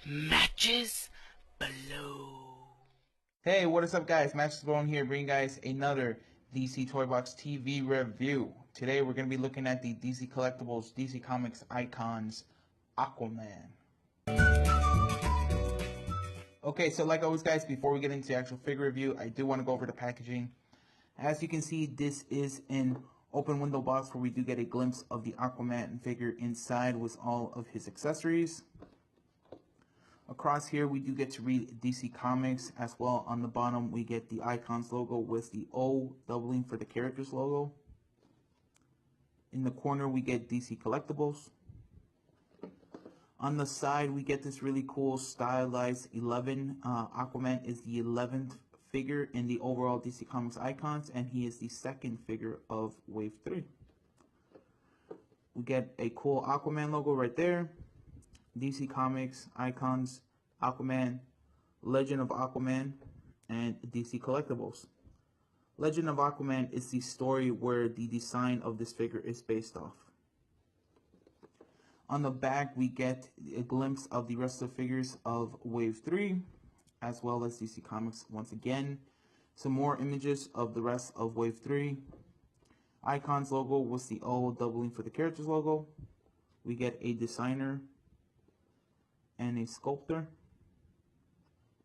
Matches Balone. Hey, what is up guys? Matches Balone here, bringing you guys another DC Toy Box TV review. Today we're going to be looking at the DC Collectibles, DC Comics Icons, Aquaman. Okay, so like always guys, before we get into the actual figure review, I do want to go over the packaging. As you can see, this is an open window box where we do get a glimpse of the Aquaman figure inside with all of his accessories. Across here, we do get to read DC Comics. As well, on the bottom, we get the Icons logo with the O doubling for the characters logo. In the corner, we get DC Collectibles. On the side, we get this really cool stylized 11. Aquaman is the 11th figure in the overall DC Comics Icons, and he is the second figure of Wave 3. We get a cool Aquaman logo right there. DC Comics, Icons, Aquaman, Legend of Aquaman, and DC Collectibles. Legend of Aquaman is the story where the design of this figure is based off. On the back, we get a glimpse of the rest of the figures of Wave 3, as well as DC Comics once again. Some more images of the rest of Wave 3. Icons logo with the O doubling for the characters logo. We get a designer and a sculptor,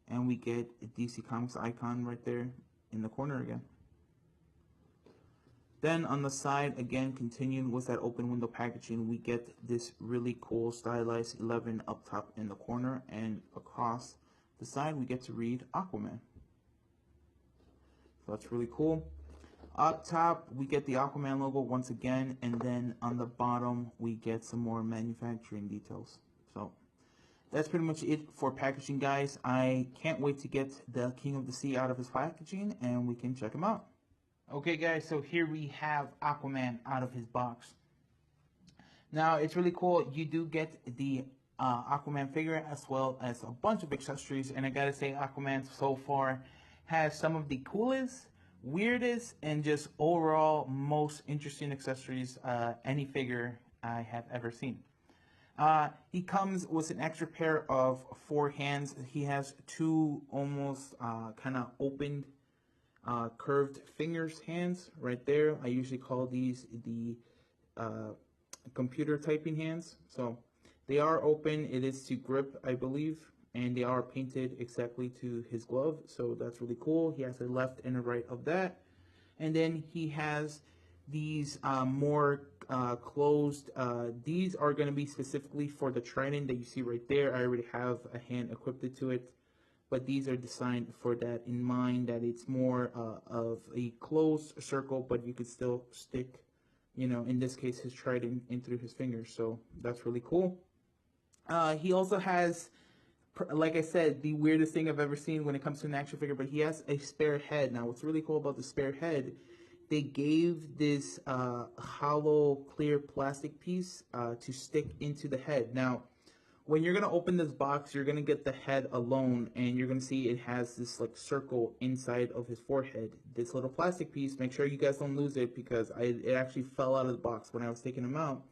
and we get a DC Comics icon right there in the corner again. Then on the side, again continuing with that open window packaging, we get this really cool stylized 11 up top in the corner, and across the side we get to read Aquaman. So that's really cool. Up top we get the Aquaman logo once again, and then on the bottom we get some more manufacturing details. So that's pretty much it for packaging, guys. I can't wait to get the King of the Sea out of his packaging and we can check him out. Okay guys, so here we have Aquaman out of his box. Now it's really cool. You do get the Aquaman figure as well as a bunch of accessories, and I gotta say Aquaman so far has some of the coolest, weirdest, and just overall most interesting accessories any figure I have ever seen. He comes with an extra pair of 4 hands. He has 2 almost kind of opened, curved fingers hands right there. I usually call these the computer typing hands. So they are open. It is to grip, I believe, and they are painted exactly to his glove. So that's really cool. He has a left and a right of that. And then he has these more closed. These are going to be specifically for the Trident that you see right there. I already have a hand equipped to it, but these are designed for that in mind, that it's more of a closed circle, but you could still stick, you know, in this case, his Trident in through his fingers. So that's really cool. He also has, like I said, the weirdest thing I've ever seen when it comes to an action figure, but he has a spare head. Now, what's really cool about the spare head, they gave this hollow clear plastic piece to stick into the head. Now, when you're going to open this box, you're going to get the head alone, and you're going to see it has this like circle inside of his forehead. This little plastic piece, make sure you guys don't lose it, because it actually fell out of the box when I was taking him out.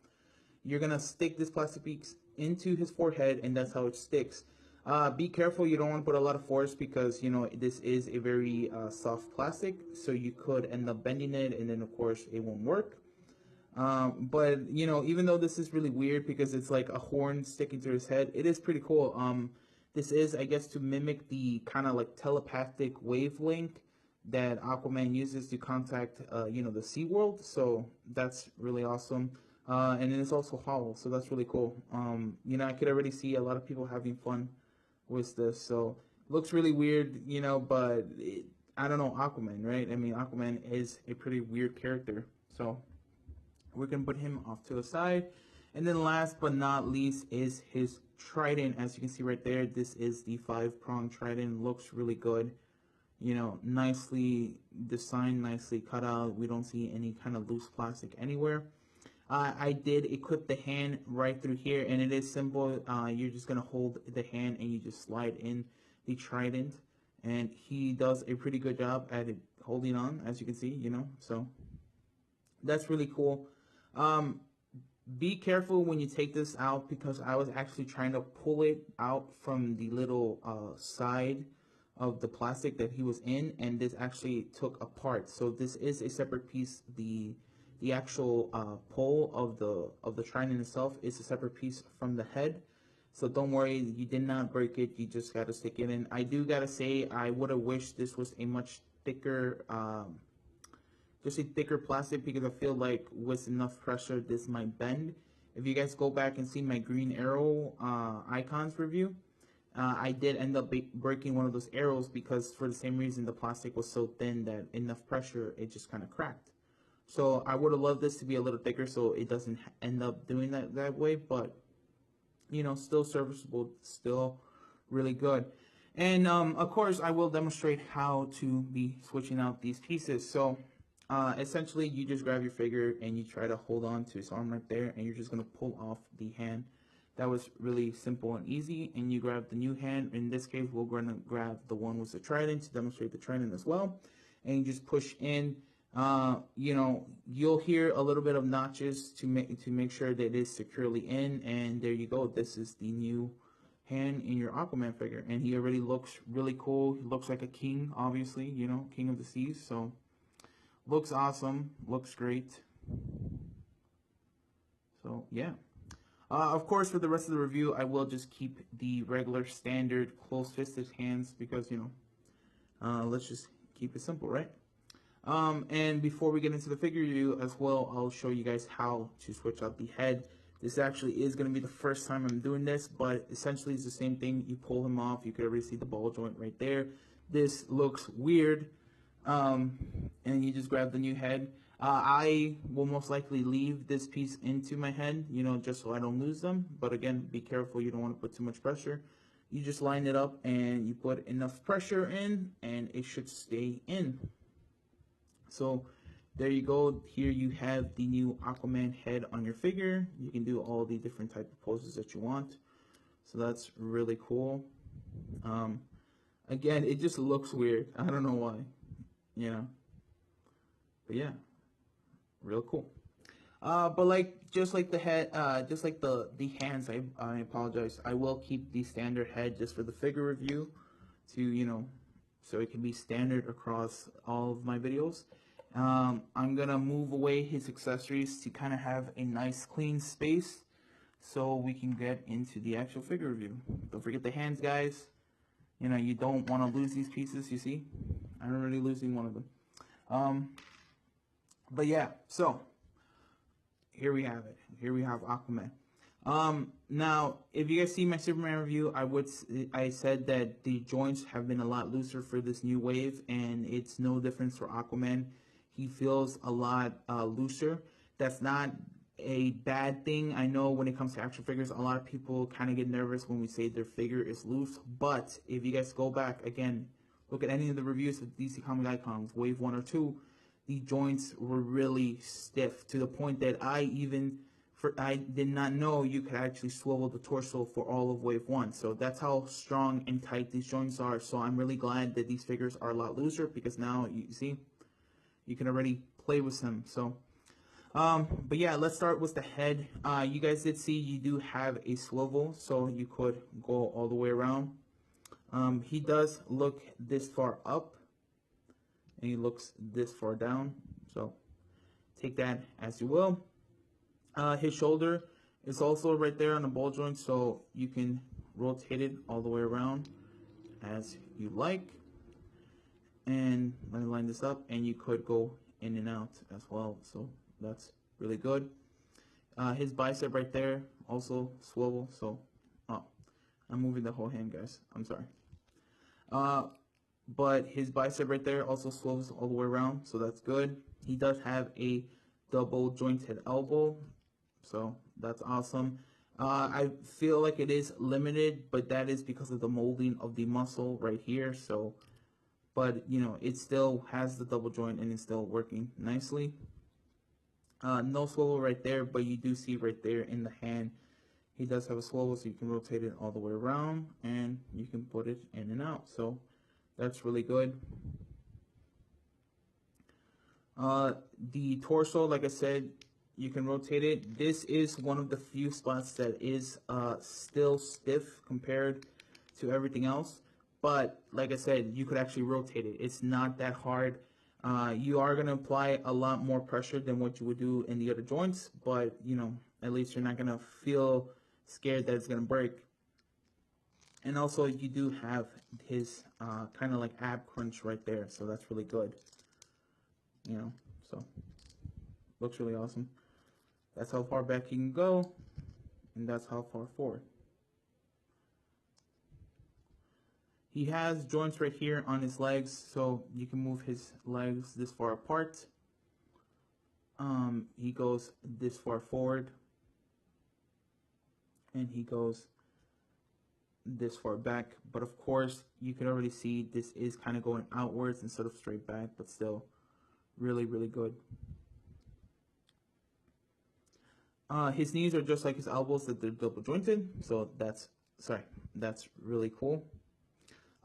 You're going to stick this plastic piece into his forehead, and that's how it sticks. Be careful, you don't want to put a lot of force, because, you know, this is a very soft plastic, so you could end up bending it, and then of course it won't work. But, you know, even though this is really weird because it's like a horn sticking to his head, it is pretty cool. This is, I guess, to mimic the kind of like telepathic wavelength that Aquaman uses to contact, you know, the sea world. So that's really awesome. And then it's also hollow, so that's really cool. You know, I could already see a lot of people having fun with this. So looks really weird, you know, but I don't know, Aquaman, right? I mean, Aquaman is a pretty weird character. So we're going to put him off to the side. And then last but not least is his Trident. As you can see right there, this is the 5-pronged Trident. Looks really good. You know, nicely designed, nicely cut out. We don't see any kind of loose plastic anywhere. I did equip the hand right through here, and it is simple. You're just going to hold the hand and you just slide in the Trident. And he does a pretty good job at it holding on, as you can see, you know. So that's really cool. Be careful when you take this out, because I was actually trying to pull it out from the little side of the plastic that he was in, and this actually took apart. So this is a separate piece. The actual pole of the Trident itself is a separate piece from the head. So don't worry, you did not break it. You just got to stick it in. I do gotta say, I would have wished this was a much thicker, just a thicker plastic, because I feel like with enough pressure, this might bend. If you guys go back and see my Green Arrow icons review, I did end up breaking one of those arrows, because for the same reason, the plastic was so thin that enough pressure, it just kind of cracked. So I would have loved this to be a little thicker so it doesn't end up doing that way, but you know, still serviceable, still really good. And of course, I will demonstrate how to be switching out these pieces. So essentially, you just grab your figure and you try to hold on to his arm right there, and you're just going to pull off the hand. That was really simple and easy. And you grab the new hand. In this case, we're going to grab the one with the Trident to demonstrate the Trident as well. And you just push in. You know, you'll hear a little bit of notches to make sure that it is securely in, and there you go. This is the new hand in your Aquaman figure, and he already looks really cool. He looks like a king, obviously, you know, king of the seas. So looks awesome, looks great. So yeah. Of course, for the rest of the review, I will just keep the regular standard close-fisted hands, because, you know, let's just keep it simple, right? And before we get into the figure review as well, I'll show you guys how to switch out the head. This actually is going to be the first time I'm doing this, but essentially it's the same thing. You pull him off. You can already see the ball joint right there. This looks weird. And you just grab the new head. I will most likely leave this piece into my head, you know, just so I don't lose them. But again, be careful. You don't want to put too much pressure. You just line it up and you put enough pressure in, and it should stay in. So there you go. Here you have the new Aquaman head on your figure. You can do all the different type of poses that you want. So that's really cool. Again, it just looks weird. I don't know why, you know. But yeah, real cool. But like, just like the head, just like the hands, I apologize. I will keep the standard head just for the figure review, to, you know, so it can be standard across all of my videos. I'm gonna move away his accessories to kind of have a nice clean space, so we can get into the actual figure review. Don't forget the hands, guys. You know, you don't want to lose these pieces. You see, I'm already losing one of them. But yeah, so here we have it. Here we have Aquaman. Now, if you guys see my Superman review, I said that the joints have been a lot looser for this new wave, and it's no difference for Aquaman. He feels a lot looser. That's not a bad thing. I know when it comes to action figures, a lot of people kind of get nervous when we say their figure is loose. But if you guys go back, again, look at any of the reviews of DC Comic Icons, Wave 1 or 2, the joints were really stiff, to the point that I did not know you could actually swivel the torso for all of Wave 1. So that's how strong and tight these joints are. So I'm really glad that these figures are a lot looser, because now, you see, you can already play with them. So, but yeah, let's start with the head. You guys did see you do have a swivel, so you could go all the way around. He does look this far up, and he looks this far down. So take that as you will. His shoulder is also right there on the ball joint, so you can rotate it all the way around as you like. And let me line this up, and you could go in and out as well, so that's really good. His bicep right there also swivel, so I'm moving the whole hand, guys, I'm sorry. But his bicep right there also swivels all the way around, so that's good. He does have a double jointed elbow, so that's awesome. I feel like it is limited, but that is because of the molding of the muscle right here. So, but you know, it still has the double joint and it's still working nicely. No swivel right there, but you do see right there in the hand, he does have a swivel, so you can rotate it all the way around and you can put it in and out. So that's really good. The torso, like I said, You can rotate it. This is one of the few spots that is still stiff compared to everything else. But like I said, you could actually rotate it. It's not that hard. You are going to apply a lot more pressure than what you would do in the other joints, but you know, at least you're not going to feel scared that it's going to break. And also you do have his kind of like ab crunch right there, so that's really good. You know, so looks really awesome. That's how far back you can go, and that's how far forward. He has joints right here on his legs, so you can move his legs this far apart. He goes this far forward, and he goes this far back. But of course, you can already see this is kind of going outwards instead of straight back, but still really, really good. His knees are just like his elbows, that they're double jointed, so that's really cool.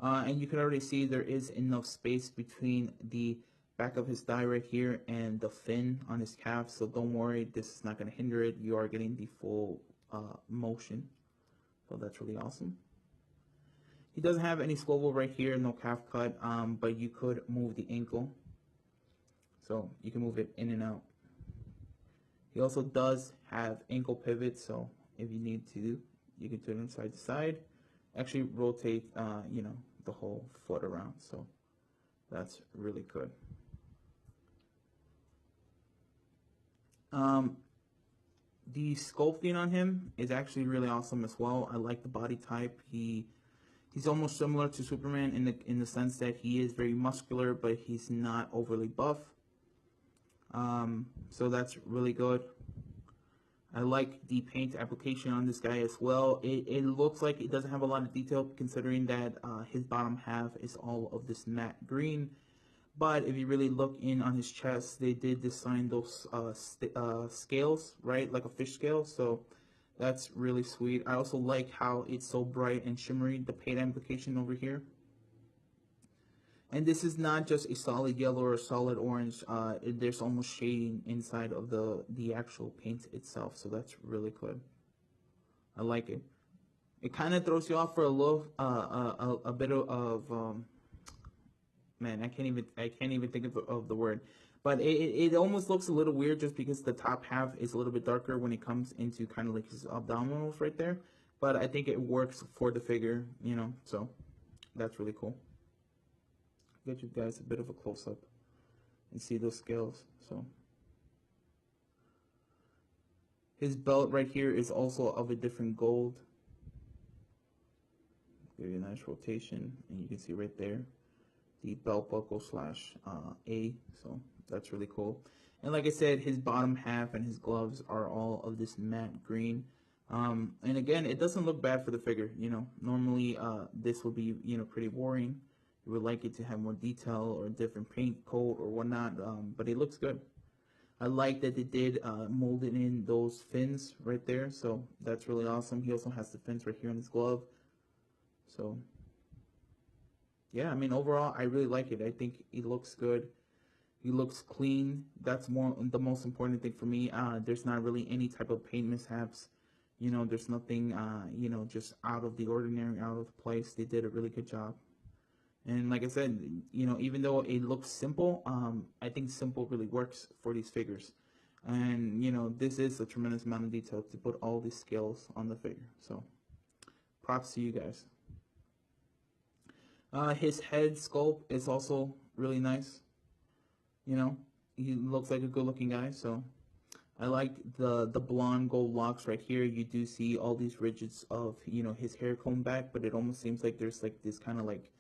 And you can already see there is enough space between the back of his thigh right here and the fin on his calf, so don't worry, this is not going to hinder it. You are getting the full motion, so that's really awesome. He doesn't have any swivel right here, no calf cut, but you could move the ankle, so you can move it in and out. He also does have ankle pivot, so if you need to, you can turn it side to side. Actually rotate, you know, the whole foot around, so that's really good. The sculpting on him is actually really awesome as well. I like the body type. He's almost similar to Superman in the sense that he is very muscular, but he's not overly buff. So that's really good. I like the paint application on this guy as well. It looks like it doesn't have a lot of detail considering that his bottom half is all of this matte green. But if you really look in on his chest, they did design those scales, right? Like a fish scale. So that's really sweet. I also like how it's so bright and shimmery, the paint application over here. And this is not just a solid yellow or a solid orange. There's almost shading inside of the actual paint itself, so that's really good. I like it. It kind of throws you off for a little, a bit of man, I can't even think of the word. But it almost looks a little weird just because the top half is a little bit darker when it comes into kind of like his abdominals right there. But I think it works for the figure, you know, so that's really cool. Get you guys a bit of a close-up and see those scales. So his belt right here is also of a different gold. Give you a nice rotation, and you can see right there the belt buckle slash A. So that's really cool. And like I said, his bottom half and his gloves are all of this matte green. And again, it doesn't look bad for the figure. You know, normally this would be, you know, pretty boring. You would like it to have more detail or a different paint coat or whatnot, but it looks good. I like that they did mold it in those fins right there, so that's really awesome. He also has the fins right here on his glove. So, yeah, I mean, overall, I really like it. I think he looks good. He looks clean. That's the most important thing for me. There's not really any type of paint mishaps. You know, there's nothing, you know, just out of the ordinary, out of place. They did a really good job. And like I said, you know, even though it looks simple, I think simple really works for these figures. And, you know, this is a tremendous amount of detail to put all these scales on the figure. So, props to you guys. His head sculpt is also really nice. You know, he looks like a good-looking guy, so I like the blonde gold locks right here. You do see all these ridges of, you know, his hair combed back, but it almost seems like there's like this kind of like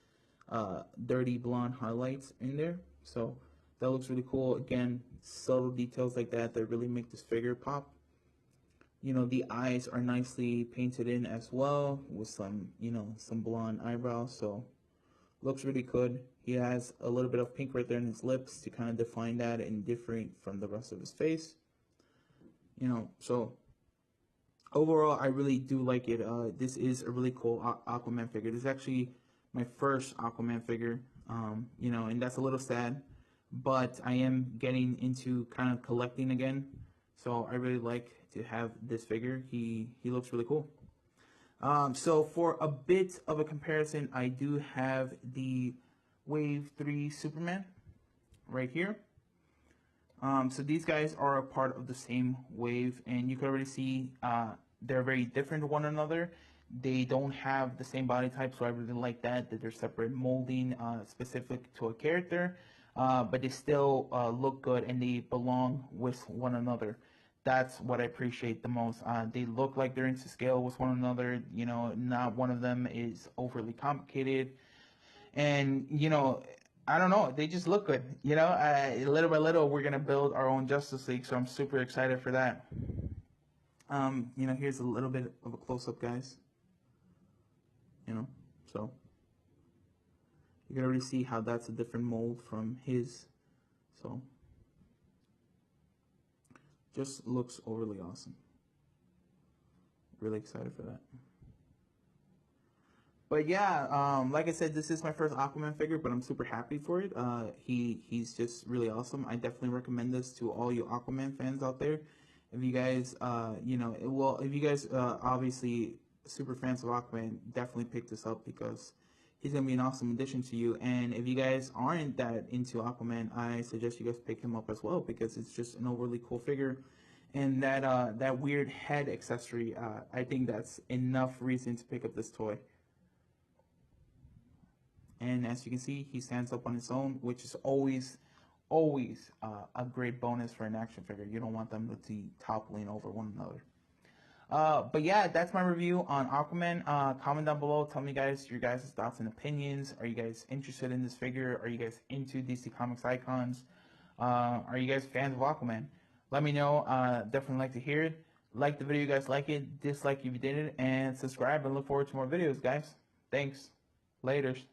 dirty blonde highlights in there, so that looks really cool. Again, subtle details like that really make this figure pop. You know, the eyes are nicely painted in as well with some, you know, some blonde eyebrows, so looks really good. He has a little bit of pink right there in his lips to kind of define that and different from the rest of his face, you know. So overall, I really do like it. This is a really cool Aquaman figure. This is actually my first Aquaman figure, you know, and that's a little sad, but I am getting into kind of collecting again. So I really like to have this figure. He looks really cool. So for a bit of a comparison, I do have the Wave 3 Superman right here. So these guys are a part of the same wave, and you can already see they're very different to one another. They don't have the same body type, so I really like that they're separate molding specific to a character, but they still look good and they belong with one another. That's what I appreciate the most. They look like they're into scale with one another. You know, not one of them is overly complicated, and I don't know, they just look good. Little by little we're gonna build our own Justice League, so I'm super excited for that. Here's a little bit of a close-up, guys. So you can already see how that's a different mold from his. So just looks overly awesome. Really excited for that. But yeah, like I said, this is my first Aquaman figure, but I'm super happy for it. He's just really awesome. I definitely recommend this to all you Aquaman fans out there. If you guys, if you guys obviously super fans of Aquaman, definitely pick this up because he's gonna be an awesome addition to you. And if you guys aren't that into Aquaman, I suggest you guys pick him up as well because it's just an overly cool figure. And that weird head accessory, I think that's enough reason to pick up this toy. And as you can see, he stands up on his own, which is always a great bonus for an action figure. You don't want them to be toppling over one another. But yeah, that's my review on Aquaman. Comment down below. Tell me, guys, your guys' thoughts and opinions. Are you guys interested in this figure? Are you guys into DC Comics icons? Are you guys fans of Aquaman? Let me know. Definitely like to hear it. Like the video, you guys like it. Dislike if you didn't. And subscribe and look forward to more videos, guys. Thanks. Laters.